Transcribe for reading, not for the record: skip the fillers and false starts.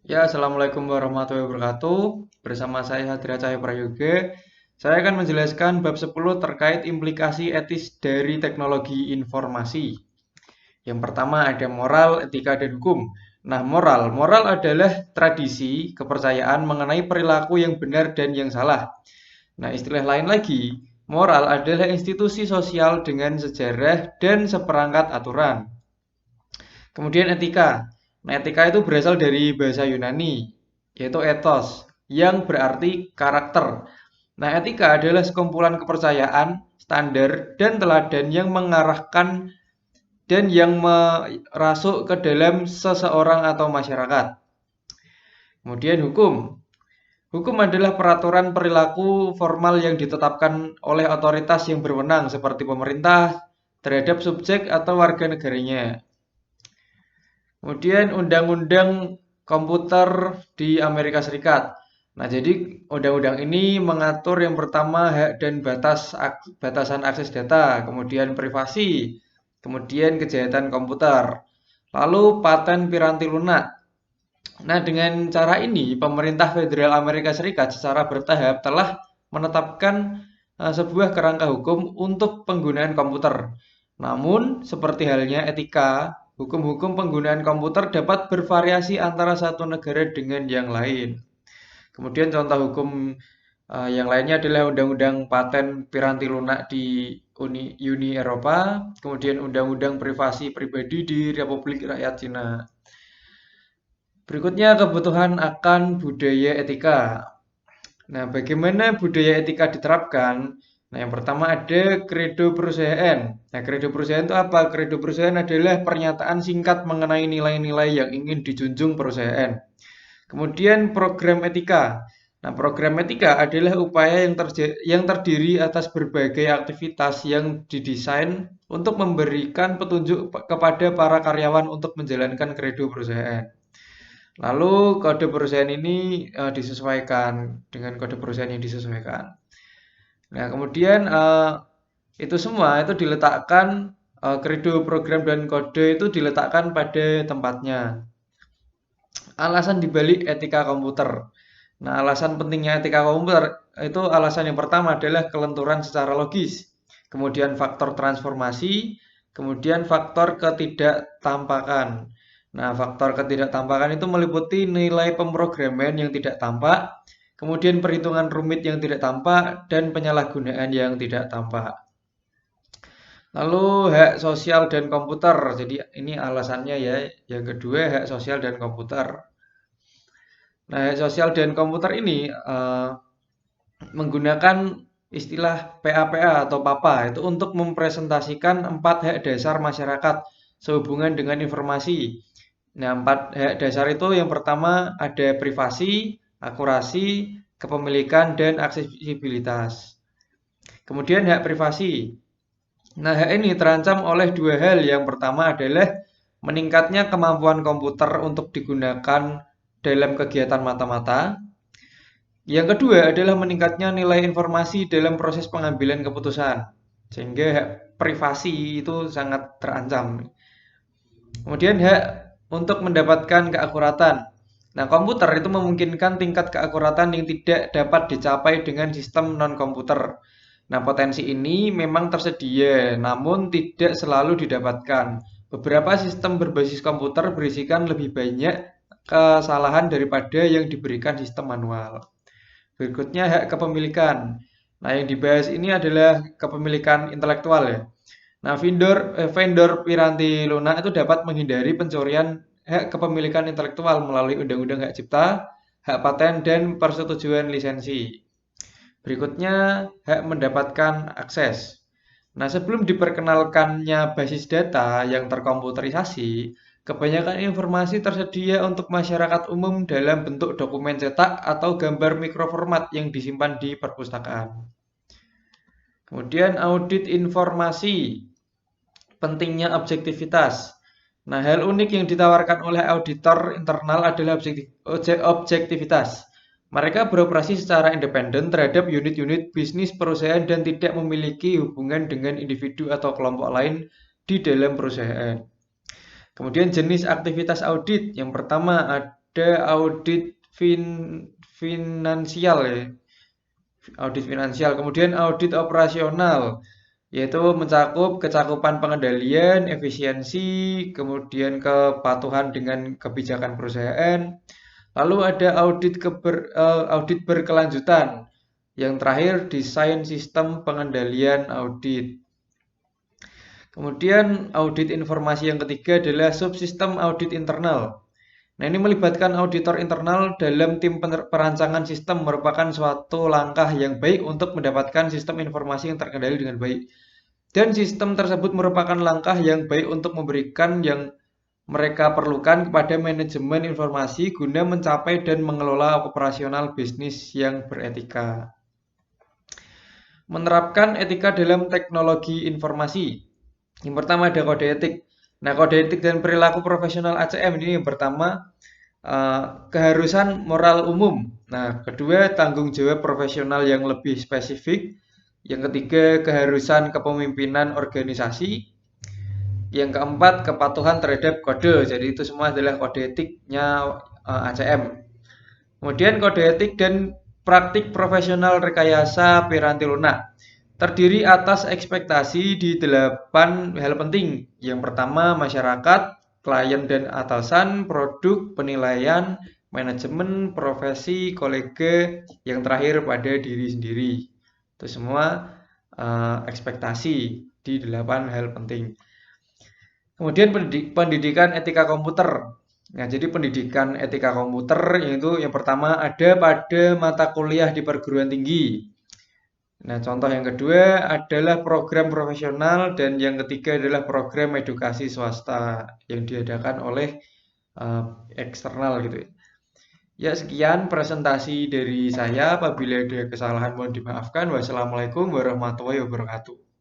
Ya, Assalamualaikum warahmatullahi wabarakatuh. Bersama saya Hadira Cahya Prayoga. Saya akan menjelaskan bab 10 terkait implikasi etis dari teknologi informasi. Yang pertama ada moral, etika, dan hukum. Nah, moral adalah tradisi, kepercayaan mengenai perilaku yang benar dan yang salah. Nah, istilah lain lagi, moral adalah institusi sosial dengan sejarah dan seperangkat aturan. Kemudian etika. Nah, etika itu berasal dari bahasa Yunani, yaitu ethos, yang berarti karakter. Nah, etika adalah sekumpulan kepercayaan, standar, dan teladan yang mengarahkan dan yang merasuk ke dalam seseorang atau masyarakat. Kemudian hukum. Hukum adalah peraturan perilaku formal yang ditetapkan oleh otoritas yang berwenang seperti pemerintah terhadap subjek atau warga negaranya. Kemudian undang-undang komputer di Amerika Serikat. Nah, jadi undang-undang ini mengatur yang pertama hak dan batasan akses data, kemudian privasi, kemudian kejahatan komputer, lalu paten piranti lunak. Nah, dengan cara ini pemerintah federal Amerika Serikat secara bertahap telah menetapkan sebuah kerangka hukum untuk penggunaan komputer. Namun, seperti halnya etika, hukum-hukum penggunaan komputer dapat bervariasi antara satu negara dengan yang lain. Kemudian contoh hukum yang lainnya adalah Undang-Undang Paten Piranti Lunak di Uni Eropa, kemudian Undang-Undang Privasi Pribadi di Republik Rakyat Cina. Berikutnya kebutuhan akan budaya etika. Nah, bagaimana budaya etika diterapkan? Nah, yang pertama ada kredo perusahaan. Nah, kredo perusahaan itu apa? Kredo perusahaan adalah pernyataan singkat mengenai nilai-nilai yang ingin dijunjung perusahaan. Kemudian program etika. Nah, program etika adalah upaya yang terdiri atas berbagai aktivitas yang didesain untuk memberikan petunjuk kepada para karyawan untuk menjalankan kredo perusahaan. Lalu kode perusahaan ini disesuaikan dengan kode perusahaan yang disesuaikan. Nah, kemudian itu semua itu diletakkan kredo program dan kode itu diletakkan pada tempatnya. Alasan dibalik etika komputer. Nah, alasan pentingnya etika komputer itu alasan yang pertama adalah kelenturan secara logis. Kemudian faktor transformasi, kemudian faktor ketidaktampakan. Nah, faktor ketidaktampakan itu meliputi nilai pemrograman yang tidak tampak, kemudian perhitungan rumit yang tidak tampak, dan penyalahgunaan yang tidak tampak. Lalu hak sosial dan komputer. Jadi ini alasannya ya. Yang kedua hak sosial dan komputer. Nah, hak sosial dan komputer ini menggunakan istilah PAPA atau PAPA itu untuk mempresentasikan 4 hak dasar masyarakat sehubungan dengan informasi. Nah, 4 hak dasar itu yang pertama ada privasi, akurasi, kepemilikan, dan aksesibilitas. Kemudian hak privasi. Nah, hak ini terancam oleh dua hal. Yang pertama adalah meningkatnya kemampuan komputer untuk digunakan dalam kegiatan mata-mata. Yang kedua adalah meningkatnya nilai informasi dalam proses pengambilan keputusan, sehingga hak privasi itu sangat terancam. Kemudian hak untuk mendapatkan keakuratan. Nah, komputer itu memungkinkan tingkat keakuratan yang tidak dapat dicapai dengan sistem non-komputer. Nah, potensi ini memang tersedia, namun tidak selalu didapatkan. Beberapa sistem berbasis komputer berisikan lebih banyak kesalahan daripada yang diberikan sistem manual. Berikutnya hak kepemilikan. Nah, yang dibahas ini adalah kepemilikan intelektual ya. Nah, vendor piranti lunak itu dapat menghindari pencurian hak kepemilikan intelektual melalui Undang-Undang Hak Cipta, hak paten, dan persetujuan lisensi. Berikutnya, hak mendapatkan akses. Nah, sebelum diperkenalkannya basis data yang terkomputerisasi, kebanyakan informasi tersedia untuk masyarakat umum dalam bentuk dokumen cetak atau gambar mikroformat yang disimpan di perpustakaan. Kemudian audit informasi, pentingnya objektivitas. Nah, hal unik yang ditawarkan oleh auditor internal adalah objektivitas. Mereka beroperasi secara independen terhadap unit-unit bisnis perusahaan dan tidak memiliki hubungan dengan individu atau kelompok lain di dalam perusahaan. Kemudian jenis aktivitas audit. Yang pertama ada audit finansial ya, audit finansial. Kemudian audit operasional, yaitu mencakup kecakupan pengendalian, efisiensi, kemudian kepatuhan dengan kebijakan perusahaan. Lalu ada audit berkelanjutan. Yang terakhir, desain sistem pengendalian audit. Kemudian audit informasi yang ketiga adalah subsistem audit internal. Nah, ini melibatkan auditor internal dalam tim perancangan sistem merupakan suatu langkah yang baik untuk mendapatkan sistem informasi yang terkendali dengan baik. Dan sistem tersebut merupakan langkah yang baik untuk memberikan yang mereka perlukan kepada manajemen informasi guna mencapai dan mengelola operasional bisnis yang beretika. Menerapkan etika dalam teknologi informasi. Yang pertama ada kode etik. Nah, kode etik dan perilaku profesional ACM ini yang pertama keharusan moral umum. Nah, kedua tanggung jawab profesional yang lebih spesifik. Yang ketiga keharusan kepemimpinan organisasi. Yang keempat kepatuhan terhadap kode. Jadi itu semua adalah kode etiknya ACM. Kemudian kode etik dan praktik profesional rekayasa piranti lunak terdiri atas ekspektasi di 8 hal penting. Yang pertama masyarakat, klien dan atasan, produk, penilaian, manajemen, profesi, kolega, yang terakhir pada diri sendiri. Itu semua ekspektasi di 8 hal penting. Kemudian pendidikan etika komputer. Nah, jadi pendidikan etika komputer yaitu yang pertama ada pada mata kuliah di perguruan tinggi. Nah, contoh yang kedua adalah program profesional dan yang ketiga adalah program edukasi swasta yang diadakan oleh eksternal gitu. Ya, sekian presentasi dari saya. Apabila ada kesalahan mohon dimaafkan. Wassalamualaikum warahmatullahi wabarakatuh.